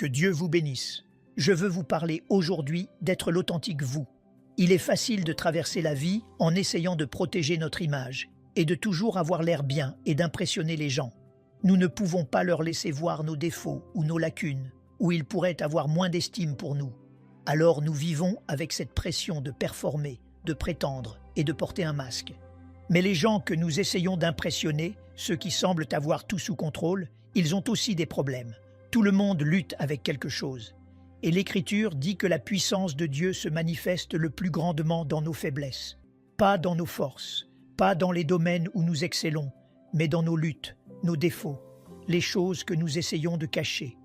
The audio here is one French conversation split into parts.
Que Dieu vous bénisse. Je veux vous parler aujourd'hui d'être l'authentique vous. Il est facile de traverser la vie en essayant de protéger notre image et de toujours avoir l'air bien et d'impressionner les gens. Nous ne pouvons pas leur laisser voir nos défauts ou nos lacunes, où ils pourraient avoir moins d'estime pour nous. Alors nous vivons avec cette pression de performer, de prétendre et de porter un masque. Mais les gens que nous essayons d'impressionner, ceux qui semblent avoir tout sous contrôle, ils ont aussi des problèmes. Tout le monde lutte avec quelque chose. Et l'Écriture dit que la puissance de Dieu se manifeste le plus grandement dans nos faiblesses. Pas dans nos forces, pas dans les domaines où nous excellons, mais dans nos luttes, nos défauts, les choses que nous essayons de cacher.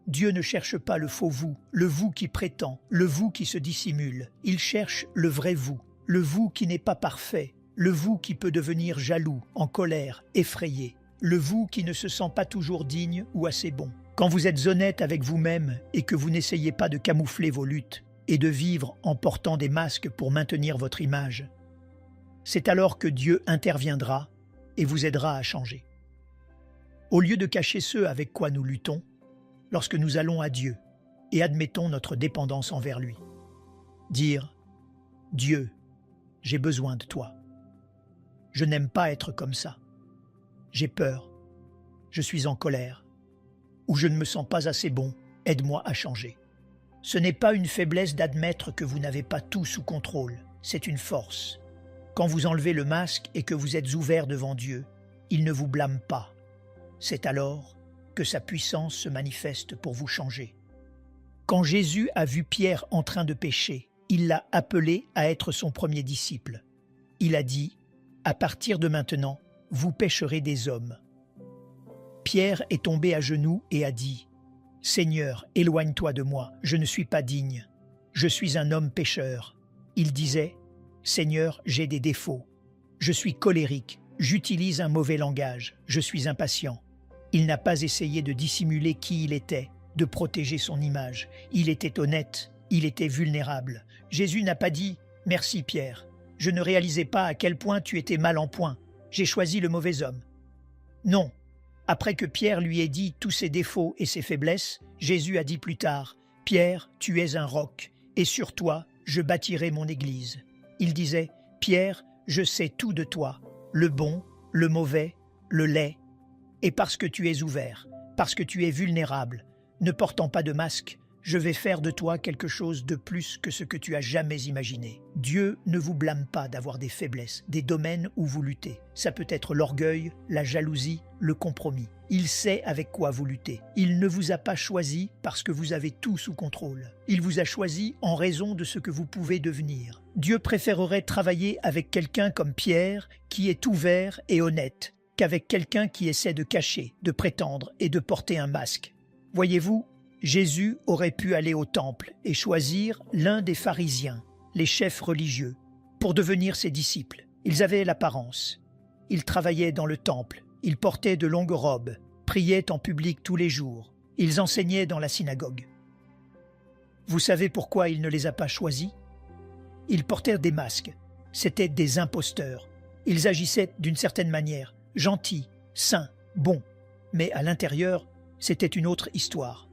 Dieu ne cherche pas le faux vous, le vous qui prétend, le vous qui se dissimule. Il cherche le vrai vous, le vous qui n'est pas parfait, le vous qui peut devenir jaloux, en colère, effrayé, le vous qui ne se sent pas toujours digne ou assez bon. Quand vous êtes honnête avec vous-même et que vous n'essayez pas de camoufler vos luttes et de vivre en portant des masques pour maintenir votre image, c'est alors que Dieu interviendra et vous aidera à changer. Au lieu de cacher ce avec quoi nous luttons, lorsque nous allons à Dieu et admettons notre dépendance envers lui, dire « Dieu, j'ai besoin de toi. Je n'aime pas être comme ça. J'ai peur. Je suis en colère. Ou je ne me sens pas assez bon. Aide-moi à changer. » Ce n'est pas une faiblesse d'admettre que vous n'avez pas tout sous contrôle. C'est une force. Quand vous enlevez le masque et que vous êtes ouvert devant Dieu, il ne vous blâme pas. C'est alors que sa puissance se manifeste pour vous changer. Quand Jésus a vu Pierre en train de pécher, il l'a appelé à être son premier disciple. Il a dit « À partir de maintenant, vous pêcherez des hommes. » Pierre est tombé à genoux et a dit « Seigneur, éloigne-toi de moi, je ne suis pas digne. Je suis un homme pécheur. » Il disait « Seigneur, j'ai des défauts. Je suis colérique, j'utilise un mauvais langage, je suis impatient. » Il n'a pas essayé de dissimuler qui il était, de protéger son image. Il était honnête, il était vulnérable. Jésus n'a pas dit « Merci Pierre, je ne réalisais pas à quel point tu étais mal en point. J'ai choisi le mauvais homme. » Non. Après que Pierre lui ait dit tous ses défauts et ses faiblesses, Jésus a dit plus tard « Pierre, tu es un roc, et sur toi, je bâtirai mon église. » Il disait « Pierre, je sais tout de toi, le bon, le mauvais, le laid. Et parce que tu es ouvert, parce que tu es vulnérable, ne portant pas de masque, je vais faire de toi quelque chose de plus que ce que tu as jamais imaginé. » Dieu ne vous blâme pas d'avoir des faiblesses, des domaines où vous luttez. Ça peut être l'orgueil, la jalousie, le compromis. Il sait avec quoi vous luttez. Il ne vous a pas choisi parce que vous avez tout sous contrôle. Il vous a choisi en raison de ce que vous pouvez devenir. Dieu préférerait travailler avec quelqu'un comme Pierre, qui est ouvert et honnête, qu'avec quelqu'un qui essaie de cacher, de prétendre et de porter un masque. Voyez-vous, Jésus aurait pu aller au temple et choisir l'un des pharisiens, les chefs religieux, pour devenir ses disciples. Ils avaient l'apparence. Ils travaillaient dans le temple, ils portaient de longues robes, priaient en public tous les jours, ils enseignaient dans la synagogue. Vous savez pourquoi il ne les a pas choisis? Ils portèrent des masques, c'étaient des imposteurs. Ils agissaient d'une certaine manière, gentils, saints, bons, mais à l'intérieur, c'était une autre histoire.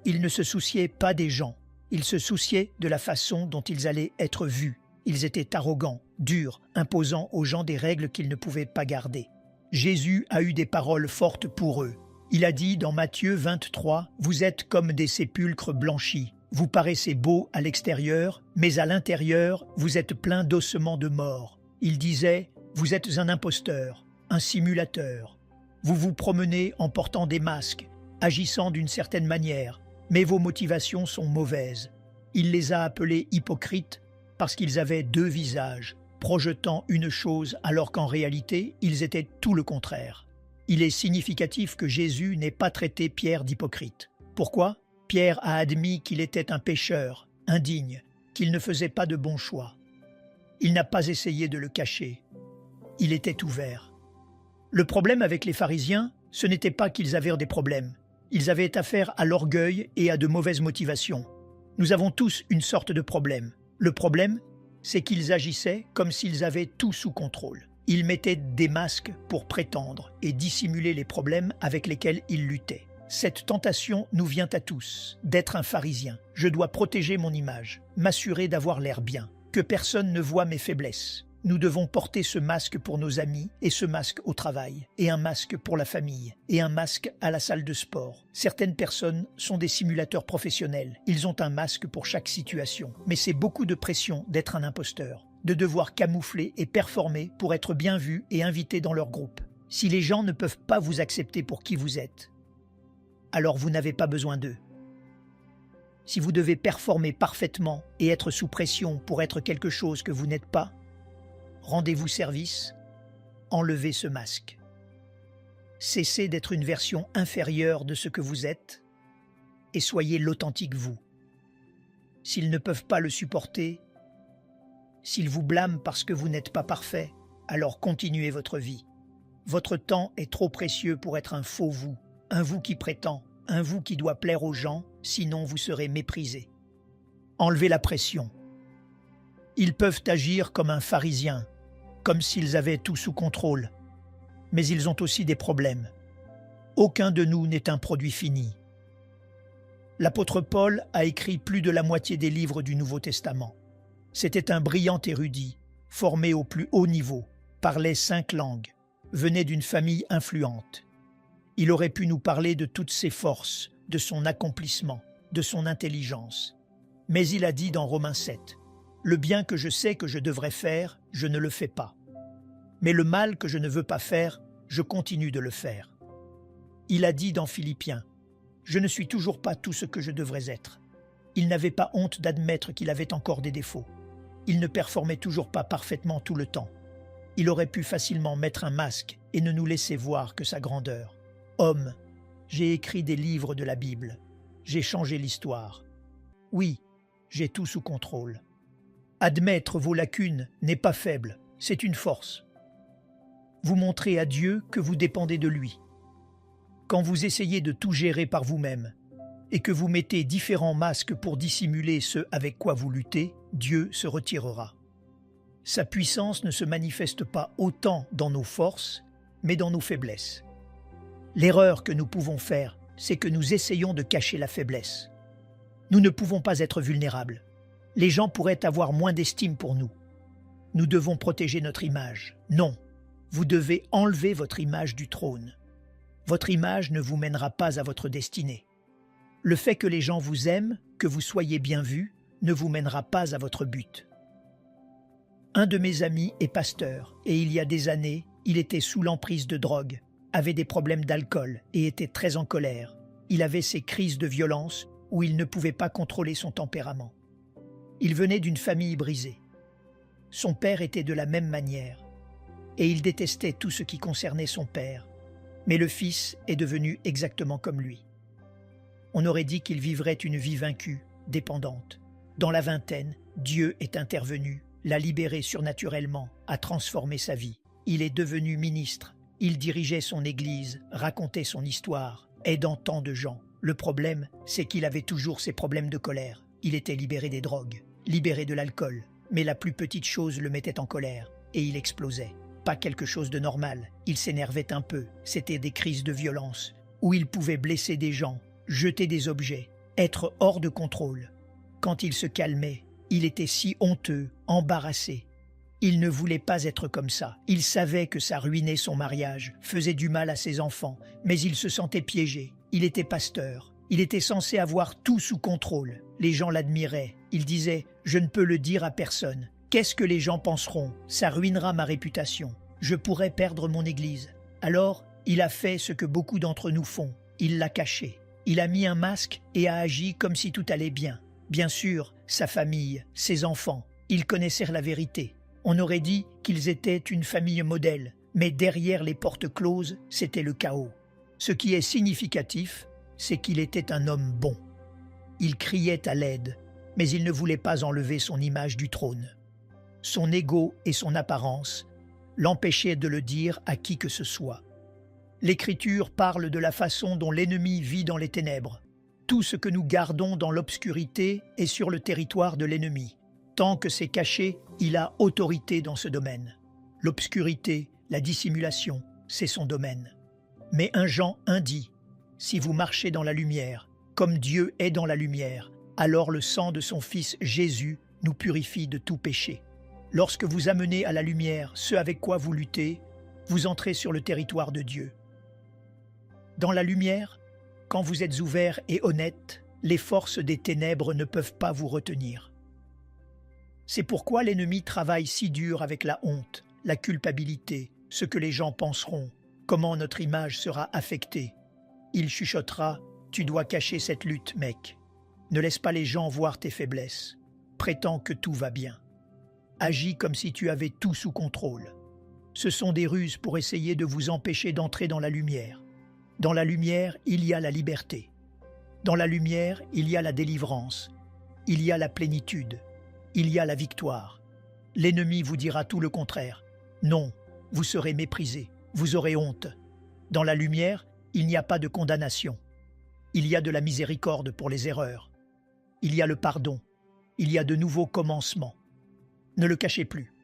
Ils ne se souciaient pas des gens, ils se souciaient de la façon dont ils allaient être vus. Ils étaient arrogants, durs, imposant aux gens des règles qu'ils ne pouvaient pas garder. Jésus a eu des paroles fortes pour eux. Il a dit dans Matthieu 23, « Vous êtes comme des sépulcres blanchis. Vous paraissez beaux à l'extérieur, mais à l'intérieur, vous êtes pleins d'ossements de mort. » Il disait, « Vous êtes un imposteur, un simulateur. Vous vous promenez en portant des masques, agissant d'une certaine manière, mais vos motivations sont mauvaises. » Il les a appelés hypocrites parce qu'ils avaient deux visages, projetant une chose alors qu'en réalité, ils étaient tout le contraire. Il est significatif que Jésus n'ait pas traité Pierre d'hypocrite. Pourquoi? Pierre a admis qu'il était un pécheur, indigne, qu'il ne faisait pas de bons choix. Il n'a pas essayé de le cacher. Il était ouvert. Le problème avec les pharisiens, ce n'était pas qu'ils avaient des problèmes. Ils avaient affaire à l'orgueil et à de mauvaises motivations. Nous avons tous une sorte de problème. Le problème, c'est qu'ils agissaient comme s'ils avaient tout sous contrôle. Ils mettaient des masques pour prétendre et dissimuler les problèmes avec lesquels ils luttaient. Cette tentation nous vient à tous, d'être un pharisien. Je dois protéger mon image, m'assurer d'avoir l'air bien, que personne ne voie mes faiblesses. Nous devons porter ce masque pour nos amis et ce masque au travail, et un masque pour la famille, et un masque à la salle de sport. Certaines personnes sont des simulateurs professionnels. Ils ont un masque pour chaque situation. Mais c'est beaucoup de pression d'être un imposteur, de devoir camoufler et performer pour être bien vu et invité dans leur groupe. Si les gens ne peuvent pas vous accepter pour qui vous êtes, alors vous n'avez pas besoin d'eux. Si vous devez performer parfaitement et être sous pression pour être quelque chose que vous n'êtes pas, rendez-vous service, enlevez ce masque. Cessez d'être une version inférieure de ce que vous êtes et soyez l'authentique vous. S'ils ne peuvent pas le supporter, s'ils vous blâment parce que vous n'êtes pas parfait, alors continuez votre vie. Votre temps est trop précieux pour être un faux vous, un vous qui prétend, un vous qui doit plaire aux gens, sinon vous serez méprisé. Enlevez la pression. Ils peuvent agir comme un pharisien, comme s'ils avaient tout sous contrôle. Mais ils ont aussi des problèmes. Aucun de nous n'est un produit fini. L'apôtre Paul a écrit plus de la moitié des livres du Nouveau Testament. C'était un brillant érudit, formé au plus haut niveau, parlait 5 langues, venait d'une famille influente. Il aurait pu nous parler de toutes ses forces, de son accomplissement, de son intelligence. Mais il a dit dans Romains 7, « Le bien que je sais que je devrais faire, je ne le fais pas. Mais le mal que je ne veux pas faire, je continue de le faire. » Il a dit dans Philippiens, « Je ne suis toujours pas tout ce que je devrais être. » Il n'avait pas honte d'admettre qu'il avait encore des défauts. Il ne performait toujours pas parfaitement tout le temps. Il aurait pu facilement mettre un masque et ne nous laisser voir que sa grandeur. Homme, j'ai écrit des livres de la Bible. J'ai changé l'histoire. Oui, j'ai tout sous contrôle. Admettre vos lacunes n'est pas faible, c'est une force. Vous montrez à Dieu que vous dépendez de lui. Quand vous essayez de tout gérer par vous-même et que vous mettez différents masques pour dissimuler ce avec quoi vous luttez, Dieu se retirera. Sa puissance ne se manifeste pas autant dans nos forces, mais dans nos faiblesses. L'erreur que nous pouvons faire, c'est que nous essayons de cacher la faiblesse. Nous ne pouvons pas être vulnérables. Les gens pourraient avoir moins d'estime pour nous. Nous devons protéger notre image. Non, vous devez enlever votre image du trône. Votre image ne vous mènera pas à votre destinée. Le fait que les gens vous aiment, que vous soyez bien vu, ne vous mènera pas à votre but. Un de mes amis est pasteur et il y a des années, il était sous l'emprise de drogue, avait des problèmes d'alcool et était très en colère. Il avait ces crises de violence où il ne pouvait pas contrôler son tempérament. Il venait d'une famille brisée. Son père était de la même manière et il détestait tout ce qui concernait son père. Mais le fils est devenu exactement comme lui. On aurait dit qu'il vivrait une vie vaincue, dépendante. Dans la vingtaine, Dieu est intervenu, l'a libéré surnaturellement, a transformé sa vie. Il est devenu ministre, il dirigeait son église, racontait son histoire, aidant tant de gens. Le problème, c'est qu'il avait toujours ses problèmes de colère. Il était libéré des drogues, libéré de l'alcool, mais la plus petite chose le mettait en colère, et il explosait. Pas quelque chose de normal, il s'énervait un peu, c'était des crises de violence, où il pouvait blesser des gens, jeter des objets, être hors de contrôle. Quand il se calmait, il était si honteux, embarrassé. Il ne voulait pas être comme ça. Il savait que ça ruinait son mariage, faisait du mal à ses enfants, mais il se sentait piégé. Il était pasteur. Il était censé avoir tout sous contrôle. Les gens l'admiraient. Il disait « Je ne peux le dire à personne. Qu'est-ce que les gens penseront? Ça ruinera ma réputation. Je pourrais perdre mon église. » Alors, il a fait ce que beaucoup d'entre nous font. Il l'a caché. Il a mis un masque et a agi comme si tout allait bien. Bien sûr, sa famille, ses enfants, ils connaissaient la vérité. On aurait dit qu'ils étaient une famille modèle, mais derrière les portes closes, c'était le chaos. Ce qui est significatif, c'est qu'il était un homme bon. Il criait à l'aide, mais il ne voulait pas enlever son image du trône. Son ego et son apparence l'empêchaient de le dire à qui que ce soit. L'Écriture parle de la façon dont l'ennemi vit dans les ténèbres. Tout ce que nous gardons dans l'obscurité est sur le territoire de l'ennemi. Tant que c'est caché, il a autorité dans ce domaine. L'obscurité, la dissimulation, c'est son domaine. Mais 1 Jean 1 dit Si vous marchez dans la lumière, comme Dieu est dans la lumière, alors le sang de son Fils Jésus nous purifie de tout péché. Lorsque vous amenez à la lumière ce avec quoi vous luttez, vous entrez sur le territoire de Dieu. Dans la lumière, quand vous êtes ouvert et honnête, les forces des ténèbres ne peuvent pas vous retenir. C'est pourquoi l'ennemi travaille si dur avec la honte, la culpabilité, ce que les gens penseront, comment notre image sera affectée. Il chuchotera « Tu dois cacher cette lutte, mec. Ne laisse pas les gens voir tes faiblesses. Prétends que tout va bien. Agis comme si tu avais tout sous contrôle. » Ce sont des ruses pour essayer de vous empêcher d'entrer dans la lumière. Dans la lumière, il y a la liberté. Dans la lumière, il y a la délivrance. Il y a la plénitude. Il y a la victoire. L'ennemi vous dira tout le contraire. Non, vous serez méprisé, vous aurez honte. Dans la lumière, il n'y a pas de condamnation. Il y a de la miséricorde pour les erreurs. Il y a le pardon. Il y a de nouveaux commencements. Ne le cachez plus.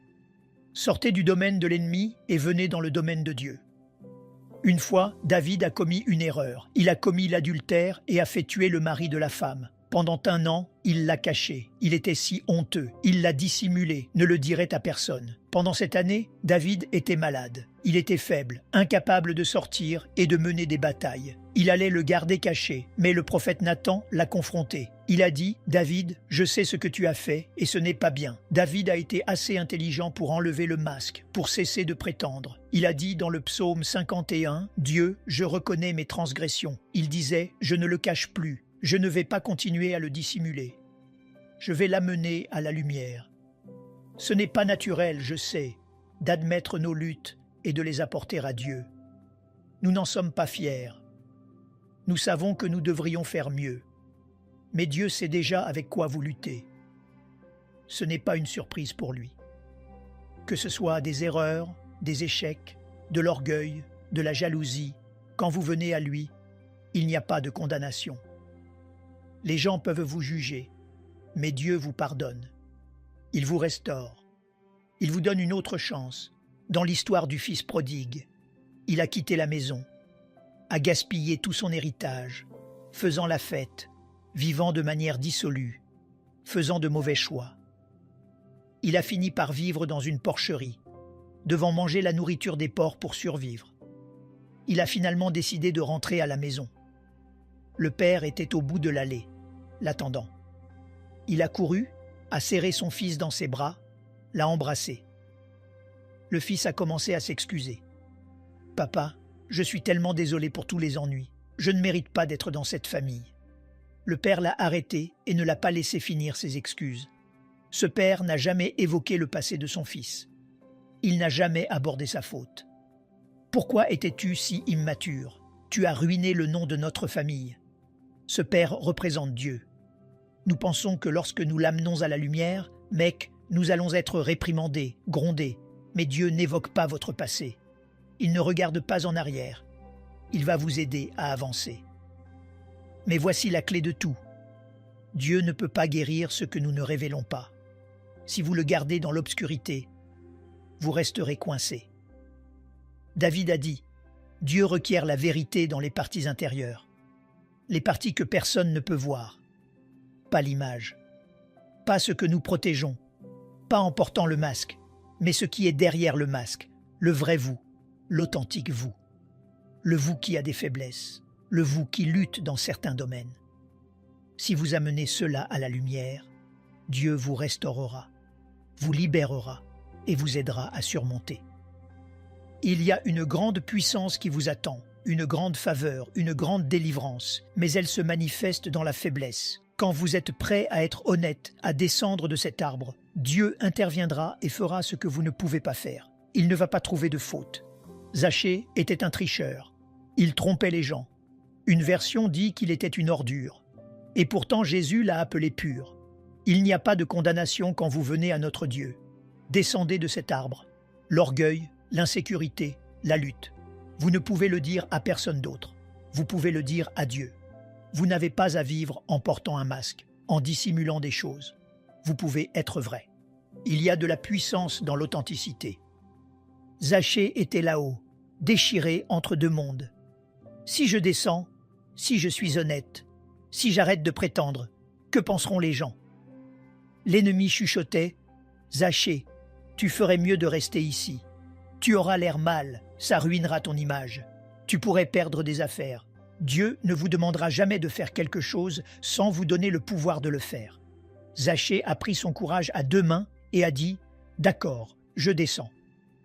Sortez du domaine de l'ennemi et venez dans le domaine de Dieu. Une fois, David a commis une erreur. Il a commis l'adultère et a fait tuer le mari de la femme. Pendant 1 an, il l'a caché. Il était si honteux. Il l'a dissimulé, ne le dirait à personne. Pendant cette année, David était malade. Il était faible, incapable de sortir et de mener des batailles. Il allait le garder caché, mais le prophète Nathan l'a confronté. Il a dit « David, je sais ce que tu as fait et ce n'est pas bien. » David a été assez intelligent pour enlever le masque, pour cesser de prétendre. Il a dit dans le psaume 51 « Dieu, je reconnais mes transgressions. » Il disait « Je ne le cache plus. Je ne vais pas continuer à le dissimuler. Je vais l'amener à la lumière. » Ce n'est pas naturel, je sais, d'admettre nos luttes et de les apporter à Dieu. Nous n'en sommes pas fiers. Nous savons que nous devrions faire mieux. Mais Dieu sait déjà avec quoi vous luttez. Ce n'est pas une surprise pour lui. Que ce soit des erreurs, des échecs, de l'orgueil, de la jalousie, quand vous venez à lui, il n'y a pas de condamnation. Les gens peuvent vous juger, mais Dieu vous pardonne. Il vous restaure. Il vous donne une autre chance. Dans l'histoire du fils prodigue, il a quitté la maison, a gaspillé tout son héritage, faisant la fête, vivant de manière dissolue, faisant de mauvais choix. Il a fini par vivre dans une porcherie, devant manger la nourriture des porcs pour survivre. Il a finalement décidé de rentrer à la maison. Le père était au bout de l'allée, l'attendant. Il a couru, a serré son fils dans ses bras, l'a embrassé. Le fils a commencé à s'excuser. « Papa, je suis tellement désolé pour tous les ennuis. Je ne mérite pas d'être dans cette famille. » Le père l'a arrêté et ne l'a pas laissé finir ses excuses. Ce père n'a jamais évoqué le passé de son fils. Il n'a jamais abordé sa faute. « Pourquoi étais-tu si immature? Tu as ruiné le nom de notre famille. » Ce père représente Dieu. Nous pensons que lorsque nous l'amenons à la lumière, mec, nous allons être réprimandés, grondés. Mais Dieu n'évoque pas votre passé. Il ne regarde pas en arrière. Il va vous aider à avancer. Mais voici la clé de tout. Dieu ne peut pas guérir ce que nous ne révélons pas. Si vous le gardez dans l'obscurité, vous resterez coincé. David a dit, Dieu requiert la vérité dans les parties intérieures. Les parties que personne ne peut voir. Pas l'image. Pas ce que nous protégeons. Pas en portant le masque. Mais ce qui est derrière le masque, le vrai vous, l'authentique vous. Le vous qui a des faiblesses, le vous qui lutte dans certains domaines. Si vous amenez cela à la lumière, Dieu vous restaurera, vous libérera et vous aidera à surmonter. Il y a une grande puissance qui vous attend, une grande faveur, une grande délivrance, mais elle se manifeste dans la faiblesse. Quand vous êtes prêt à être honnête, à descendre de cet arbre, Dieu interviendra et fera ce que vous ne pouvez pas faire. Il ne va pas trouver de faute. Zachée était un tricheur. Il trompait les gens. Une version dit qu'il était une ordure. Et pourtant Jésus l'a appelé pur. Il n'y a pas de condamnation quand vous venez à notre Dieu. Descendez de cet arbre. L'orgueil, l'insécurité, la lutte. Vous ne pouvez le dire à personne d'autre. Vous pouvez le dire à Dieu. Vous n'avez pas à vivre en portant un masque, en dissimulant des choses. Vous pouvez être vrai. Il y a de la puissance dans l'authenticité. Zachée était là-haut, déchiré entre deux mondes. Si je descends, Si je suis honnête, si j'arrête de prétendre, que penseront les gens? L'ennemi chuchotait, « Zachée, tu ferais mieux de rester ici. Tu auras l'air mal, ça ruinera ton image. Tu pourrais perdre des affaires. Dieu ne vous demandera jamais de faire quelque chose sans vous donner le pouvoir de le faire. » Zachée a pris son courage à deux mains et a dit « D'accord, je descends. »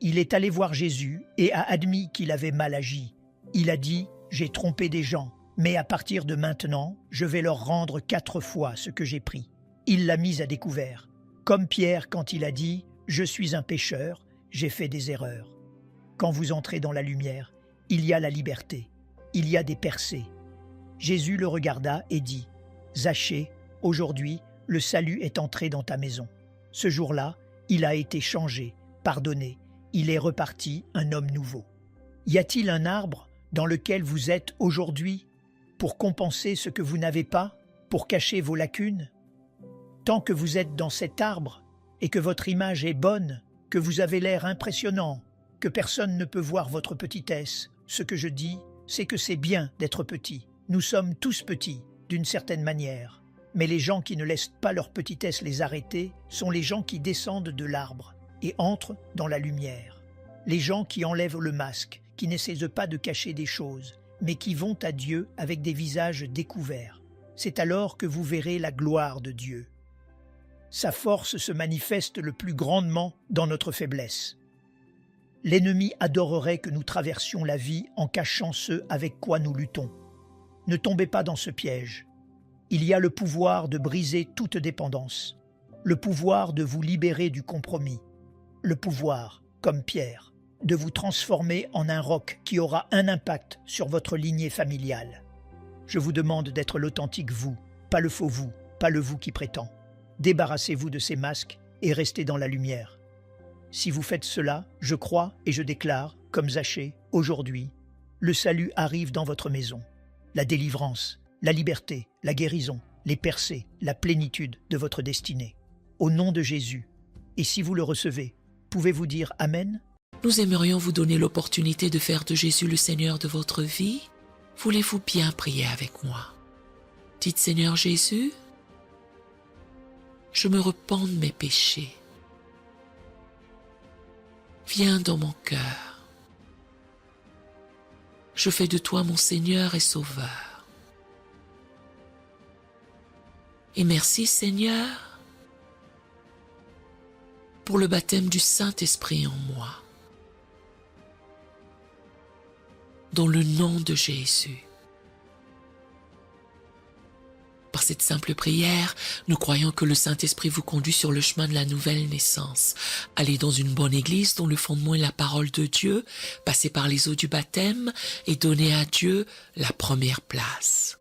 Il est allé voir Jésus et a admis qu'il avait mal agi. Il a dit « J'ai trompé des gens, mais à partir de maintenant, je vais leur rendre 4 fois ce que j'ai pris. » Il l'a mis à découvert. Comme Pierre quand il a dit « Je suis un pécheur, j'ai fait des erreurs. » Quand vous entrez dans la lumière, il y a la liberté, il y a des percées. Jésus le regarda et dit « Zachée, aujourd'hui, le salut est entré dans ta maison. » Ce jour-là, il a été changé, pardonné, il est reparti un homme nouveau. Y a-t-il un arbre dans lequel vous êtes aujourd'hui pour compenser ce que vous n'avez pas, pour cacher vos lacunes? Tant que vous êtes dans cet arbre et que votre image est bonne, que vous avez l'air impressionnant, que personne ne peut voir votre petitesse, ce que je dis, c'est que c'est bien d'être petit. Nous sommes tous petits, d'une certaine manière. Mais les gens qui ne laissent pas leur petitesse les arrêter sont les gens qui descendent de l'arbre et entrent dans la lumière. Les gens qui enlèvent le masque, qui n'essaient pas de cacher des choses, mais qui vont à Dieu avec des visages découverts. C'est alors que vous verrez la gloire de Dieu. Sa force se manifeste le plus grandement dans notre faiblesse. L'ennemi adorerait que nous traversions la vie en cachant ce avec quoi nous luttons. Ne tombez pas dans ce piège. Il y a le pouvoir de briser toute dépendance, le pouvoir de vous libérer du compromis, le pouvoir, comme Pierre, de vous transformer en un roc qui aura un impact sur votre lignée familiale. Je vous demande d'être l'authentique vous, pas le faux vous, pas le vous qui prétend. Débarrassez-vous de ces masques et restez dans la lumière. Si vous faites cela, je crois et je déclare, comme Zachée, aujourd'hui, le salut arrive dans votre maison, la délivrance, la liberté, la guérison, les percées, la plénitude de votre destinée. Au nom de Jésus, et si vous le recevez, pouvez-vous dire Amen? Nous aimerions vous donner l'opportunité de faire de Jésus le Seigneur de votre vie. Voulez-vous bien prier avec moi? Dites Seigneur Jésus, je me repens de mes péchés. Viens dans mon cœur. Je fais de toi mon Seigneur et Sauveur. Et merci Seigneur pour le baptême du Saint-Esprit en moi. Dans le nom de Jésus. Par cette simple prière, nous croyons que le Saint-Esprit vous conduit sur le chemin de la nouvelle naissance. Allez dans une bonne église dont le fondement est la parole de Dieu, passez par les eaux du baptême et donnez à Dieu la première place.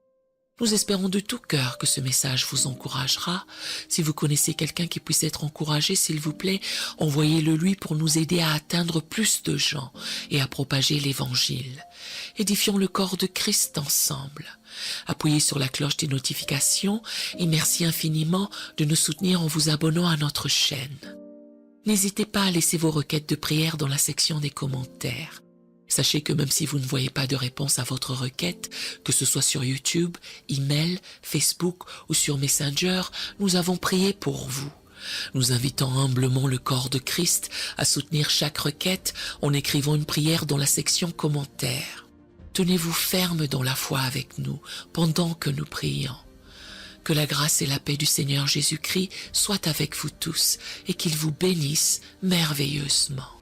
Nous espérons de tout cœur que ce message vous encouragera. Si vous connaissez quelqu'un qui puisse être encouragé, s'il vous plaît, envoyez-le lui pour nous aider à atteindre plus de gens et à propager l'Évangile. Édifions le corps de Christ ensemble. Appuyez sur la cloche des notifications et merci infiniment de nous soutenir en vous abonnant à notre chaîne. N'hésitez pas à laisser vos requêtes de prière dans la section des commentaires. Sachez que même si vous ne voyez pas de réponse à votre requête, que ce soit sur YouTube, email, Facebook ou sur Messenger, nous avons prié pour vous. Nous invitons humblement le corps de Christ à soutenir chaque requête en écrivant une prière dans la section commentaires. Tenez-vous ferme dans la foi avec nous pendant que nous prions. Que la grâce et la paix du Seigneur Jésus-Christ soient avec vous tous et qu'il vous bénisse merveilleusement.